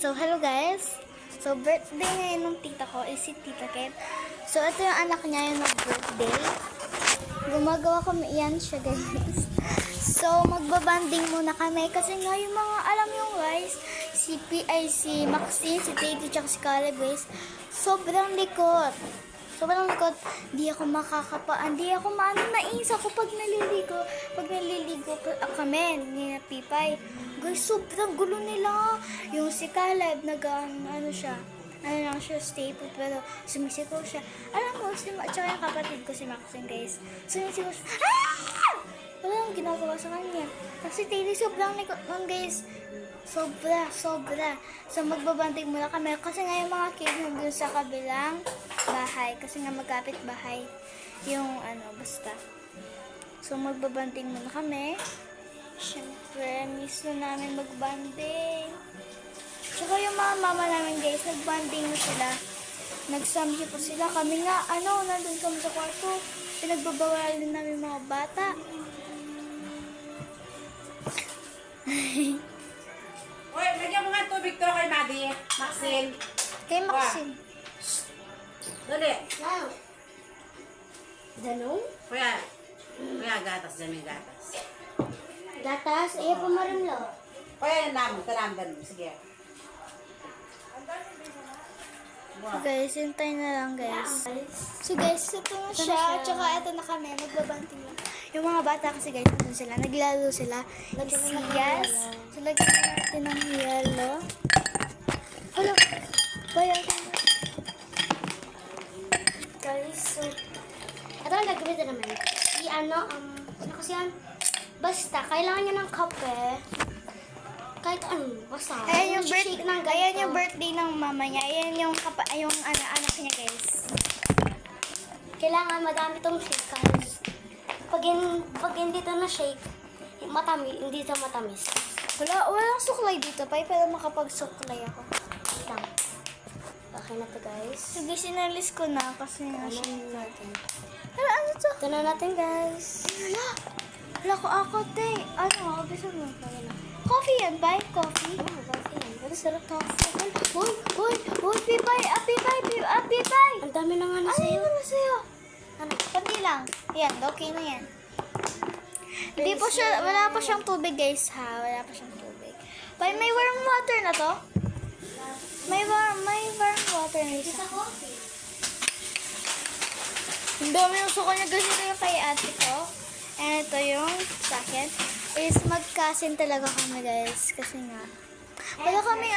So, hello guys. So, birthday ngayon ng tita ko is si Tita Ket. So, ito yung anak niya yung nag-birthday. Gumagawa kami yan siya guys. So, magbabanding muna kami kasi nga yung mga alam yung guys, si Maxine, si Tati, tsaka si Caleb guys, sobrang likot. Sobrang likot. Di ako di ako nais ako pag naliligo kami ni Pipay. Guys, sobrang gulo nila. Yung si Caleb, stay put, pero sumisigaw siya. Alam mo, tsaka yung kapatid ko si Maxine guys, sumisigaw siya. Ah! Wala yung ginagawa sa kanya. Kasi Taylor, sobrang likot nun guys. Sobra. So, magbabanding muna kami. Kasi nga yung mga kids nandun sa kabilang bahay. Kasi nga magkapit bahay. Basta. So, magbabanding muna kami. Siyempre, miss na namin magbanding. Tsaka yung mga mama namin guys, nagbanding na sila. Nagsamhi po sila. Kami nga, nandun kami sa kwarto. Pinagbabawalan namin mga bata. Uy, lagyan mo nga tubig to kay Maxine. Kay Maxine. Dali. Wow. Ganun? Kuya, gatas dyan may gatas. Gatas? Iya pa marimlo. Kuya, tanamdan mo. Sige. So guys, hintay na lang guys. So guys, ito na siya. Tsaka ito na kami. Magbabanting lang. Yung mga bata kasi guys, nandun sila. Naglalo sila. Siyas. So lagyan na natin ng yelo. Hala! Bayan na. Guys, so ito ang gagawin na naman. Ano kasi yan? Basta, kailangan nyo ng kape. Kahit basta. Ayan yung birthday ng mama niya. Ayan yung anak niya guys. Kailangan madami tong shake guys. Pag hindi ito na shake, hindi ito matamis. Walang suklay dito pa, pero makapagsuklay ako. Lang. Okay na to guys. So guys, inalis ko na kasi shake natin. Pero ano to? Ito na natin guys. Wala ko akote. Bisa mo. Coffee yan, ba? Coffee? Coffee yan. Pero sarap coffee. Uy, Pipay! Pipay! Ang dami na nga na sa'yo. Ano na sa'yo? Pati lang. Yan, okay na yan. Hindi po siya, wala pa siyang tubig guys ha. Wala pa siyang tubig. May warm water na to? May warm water na isa. Ang dami yung suka niya guys. Ito yung kay ate ko. And ito yung sa akin. Is magkasin talaga kami guys. Kasi nga, wala kami